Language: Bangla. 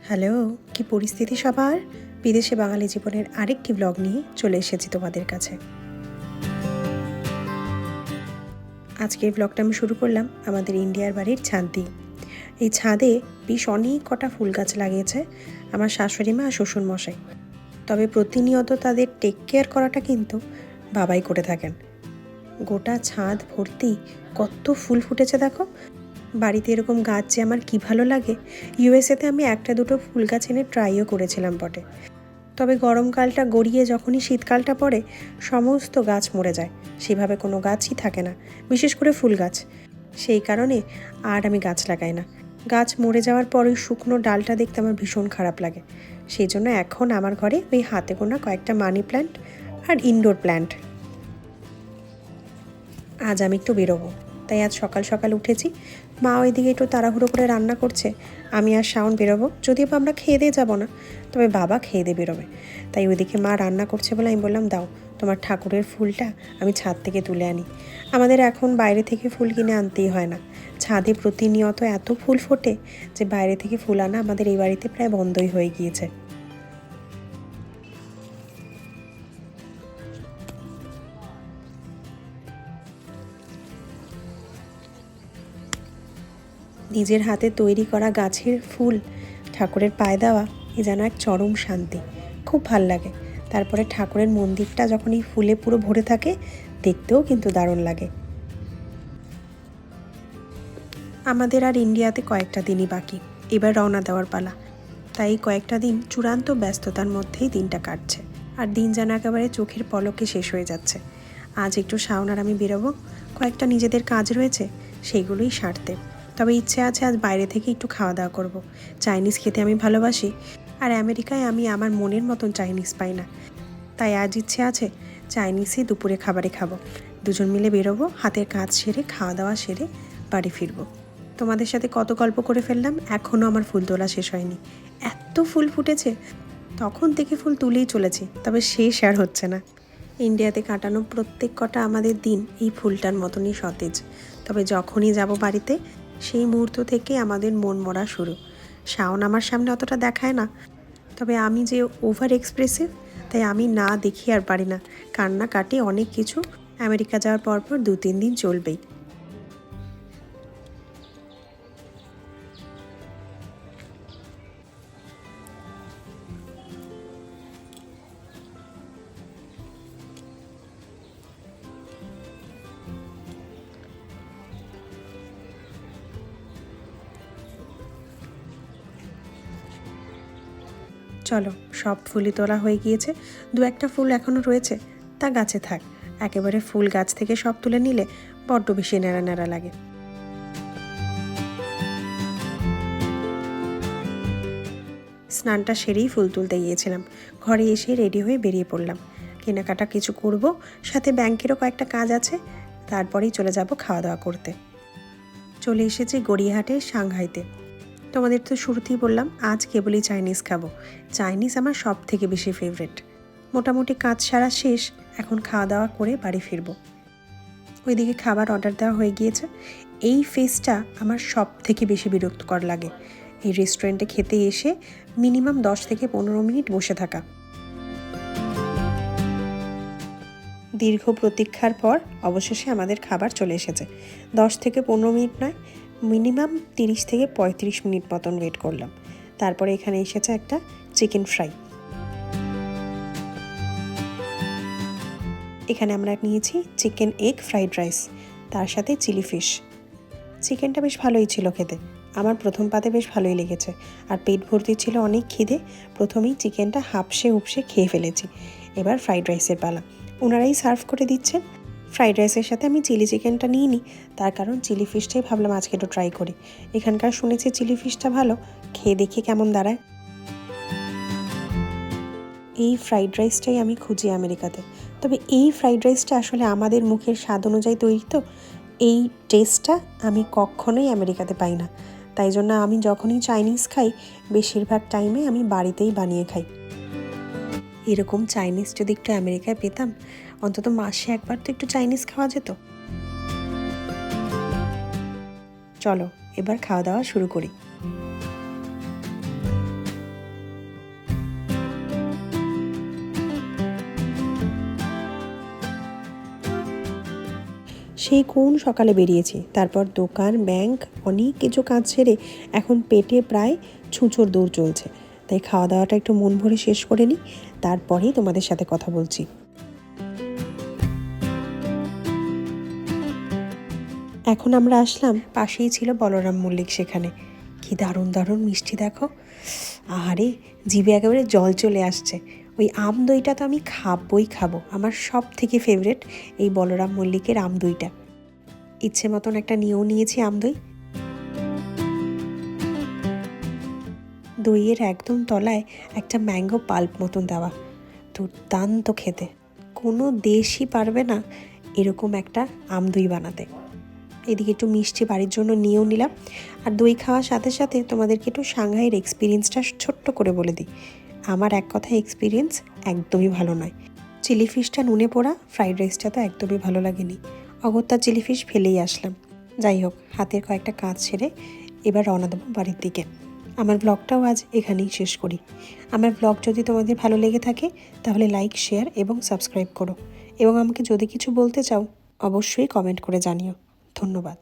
হ্যালো, কি পরিস্থিতি সবার? বিদেশে বাঙালি জীবনের আরেকটি ব্লগ নিয়ে চলে এসেছি তোমাদের কাছে। আজকের ব্লগটা আমি শুরু করলাম আমাদের ইন্ডিয়ার বাড়ির ছাদ দিয়ে। এই ছাদে বেশ অনেক কটা ফুল গাছ লাগিয়েছে আমার শাশুড়ি মা আর শ্বশুর মশাই। তবে প্রতিনিয়ত তাদের টেক কেয়ার করাটা কিন্তু বাবাই করে থাকেন। গোটা ছাদ ভর্তি কত ফুল ফুটেছে দেখো। বাড়িতে এরকম গাছ যে আমার কী ভালো লাগে। ইউএসএতে আমি একটা দুটো ফুল গাছ এনে ট্রাইও করেছিলাম বটে, তবে গরমকালটা গড়িয়ে যখনই শীতকালটা পড়ে সমস্ত গাছ মরে যায়, সেভাবে কোনো গাছই থাকে না, বিশেষ করে ফুল গাছ। সেই কারণে আর আমি গাছ লাগাই না। গাছ মরে যাওয়ার পর ওই শুকনো ডালটা দেখতে আমার ভীষণ খারাপ লাগে। সেই জন্য এখন আমার ঘরে ওই হাতে গোনা কয়েকটা মানি প্ল্যান্ট আর ইনডোর প্ল্যান্ট। আজ আমি একটু বেরোবো, তাই আজ সকাল সকাল উঠেছি। মা ওইদিকে একটু তাড়াহুড়ো করে রান্না করছে, আমি আর শাওন বেরোবো। যদিও বা আমরা খেয়ে দিয়ে যাবো না, তবে বাবা খেয়ে দিয়ে বেরোবে। তাই ওইদিকে মা রান্না করছে বলে আমি বললাম, দাও তোমার ঠাকুরের ফুলটা আমি ছাদ থেকে তুলে আনি। আমাদের এখন বাইরে থেকে ফুল কিনে আনতেই হয় না, ছাদে প্রতিনিয়ত এত ফুল ফোটে যে বাইরে থেকে ফুল আনা আমাদের এই বাড়িতে প্রায় বন্ধই হয়ে গিয়েছে। নিজের হাতে তৈরি করা গাছের ফুল ঠাকুরের পায়ে দেওয়া এ যেন এক চরম শান্তি, খুব ভাল লাগে। তারপরে ঠাকুরের মন্দিরটা যখন এই ফুলে পুরো ভরে থাকে, দেখতেও কিন্তু দারুণ লাগে। আমাদের আর ইন্ডিয়াতে কয়েকটা দিনই বাকি, এবার রওনা দেওয়ার পালা। তাই কয়েকটা দিন চূড়ান্ত ব্যস্ততার মধ্যেই দিনটা কাটছে, আর দিন যেন একেবারে চোখের পলকে শেষ হয়ে যাচ্ছে। আজ একটু শাওন আর আমি বেরোবো, কয়েকটা নিজেদের কাজ রয়েছে সেইগুলোই সারতে। তবে ইচ্ছে আছে আজ বাইরে থেকে একটু খাওয়া দাওয়া করব। চাইনিজ খেতে আমি ভালোবাসি, আর আমেরিকায় আমি আমার মনের মতন চাইনিজ পাই না। তাই আজ ইচ্ছে আছে চাইনিজই দুপুরে খাবারে খাবো। দুজন মিলে বেরোবো, হাতের কাজ সেরে খাওয়া দাওয়া সেরে বাড়ি ফিরবো। তোমাদের সাথে কত গল্প করে ফেললাম, এখনও আমার ফুল তোলা শেষ হয়নি। এত ফুল ফুটেছে, তখন থেকে ফুল তুলেই চলেছি, তবে শেষ আর হচ্ছে না। ইন্ডিয়াতে কাটানো প্রত্যেক কটা আমাদের দিন এই ফুলটার মতনই সতেজ। তবে যখনই যাব বাড়িতে, সেই মুহূর্ত থেকে আমাদের মন মরা শুরু। শাওন আমার সামনে অতটা দেখায় না, তবে আমি যে ওভার এক্সপ্রেসিভ, তাই আমি না দেখি আর পারি না। কান্নাকাটি অনেক কিছু আমেরিকা যাওয়ার পর 2-3 দিন চলবেই। চলো, সব ফুলই তোলা হয়ে গিয়েছে, 2-1টা ফুল এখনও রয়েছে, তা গাছে থাক। একেবারে ফুল গাছ থেকে সব তুলে নিলে বড্ড বেশি ন্যাড়া ন্যাড়া লাগে। স্নানটা সেরেই ফুল তুলতে গিয়েছিলাম, ঘরে এসে রেডি হয়ে বেরিয়ে পড়লাম। কেনাকাটা কিছু করব, সাথে ব্যাংকেরও কয়েকটা কাজ আছে, তারপরেই চলে যাব খাওয়া দাওয়া করতে। চলে এসেছি গড়িয়াহাটের সাংহাইতে। তোমাদের তো শুরুতেই বললাম আজ কেবলই চাইনিজ খাবো। চাইনিজ আমার সব থেকে বেশি ফেভারিট। মোটামুটি কাজ সারা শেষ, এখন খাওয়া দাওয়া করে বাড়ি ফিরবো। ওইদিকে খাবার অর্ডার দেওয়া হয়ে গিয়েছে। এই ফেসটা আমার সব থেকে বেশি বিরক্তকর লাগে, এই রেস্টুরেন্টে খেতে এসে মিনিমাম 10 থেকে 15 মিনিট বসে থাকা। দীর্ঘ প্রতীক্ষার পর অবশেষে আমাদের খাবার চলে এসেছে। 10 থেকে 15 মিনিট নয়, মিনিমাম 30 থেকে 35 মিনিট মতন ওয়েট করলাম। তারপরে এখানে এসেছে একটা চিকেন ফ্রাই। এখানে আমরা নিয়েছি চিকেন এগ ফ্রাইড রাইস, তার সাথে চিলি ফিশ। চিকেনটা বেশ ভালোই ছিল খেতে, আমার প্রথম পাতে বেশ ভালোই লেগেছে। আর পেট ভর্তি ছিল, অনেক খিদে। প্রথমেই চিকেনটা হাপসে উপসে খেয়ে ফেলেছি। এবার ফ্রাইড রাইসের পালা, ওনারাই সার্ভ করে দিচ্ছেন। ফ্রাইড রাইসের সাথে আমি চিলি চিকেনটা নিয়ে নিই, তার কারণ চিলি ফিশটাই ভাবলাম আজকে একটু ট্রাই করি। এখানকার শুনেছি চিলি ফিশটা ভালো, খেয়ে দেখি কেমন দাঁড়ায়। এই ফ্রাইড রাইসটাই আমি খুঁজি আমেরিকাতে। তবে এই ফ্রাইড রাইসটা আসলে আমাদের মুখের স্বাদ অনুযায়ী তৈরি, তো এই টেস্টটা আমি কখনোই আমেরিকাতে পাই না। তাই জন্য আমি যখনই চাইনিজ খাই, বেশিরভাগ টাইমে আমি বাড়িতেই বানিয়ে খাই। এরকম চাইনিজ যদি একটু আমেরিকায় পেতাম, অন্তত মাসে একবার তো একটু চাইনিজ খাওয়া যেত। চলো এবার খাওয়া দাওয়া শুরু করি। সেই কোন সকালে বেরিয়েছি, তারপর দোকান, ব্যাংক, অনেক কিছু কাজ ছেড়ে এখন পেটে প্রায় ছুঁচোর দৌড় চলছে। তাই খাওয়া দাওয়াটা একটু মন ভরে শেষ করে নিই, তারপরেই তোমাদের সাথে কথা বলছি। এখন আমরা আসলাম, পাশেই ছিল বলরাম মল্লিক। সেখানে কি দারুণ দারুণ মিষ্টি দেখো, আহারে জিভে একেবারে জল চলে আসছে। ওই আম দইটা তো আমি খাবই খাবো, আমার সব থেকে ফেভারেট এই বলরাম মল্লিকের আম দইটা। ইচ্ছে মতন একটা নিয়েও নিয়েছি আম দই। দইয়ের একদম তলায় একটা ম্যাঙ্গো পাল্প মতন দেওয়া, দুর্দান্ত খেতে। কোনো দেশই পারবে না এরকম একটা আম দই বানাতে। এদিকে একটু মিষ্টি বাড়ির জন্য নিয়েও নিলাম। আর দই খাওয়ার সাথে সাথে তোমাদেরকে একটু সাংহাইয়ের এক্সপিরিয়েন্সটা ছোট্ট করে বলে দিই। আমার এক কথায় এক্সপিরিয়েন্স একদমই ভালো নয়। চিলি ফিশটা নুনে পোড়া, ফ্রাইড রাইসটা তো একদমই ভালো লাগেনি। অগত্যা চিলি ফিশ ফেলেই আসলাম। যাই হোক, হাতের কয়েকটা কাজ ছেড়ে এবার রওনা দেবো বাড়ির দিকে। আমার ব্লগটাও আজ এখানেই শেষ করি। আমার ব্লগ যদি তোমাদের ভালো লেগে থাকে তাহলে লাইক, শেয়ার এবং সাবস্ক্রাইব করো। এবং আমাকে যদি কিছু বলতে চাও অবশ্যই কমেন্ট করে জানিও। ধন্যবাদ।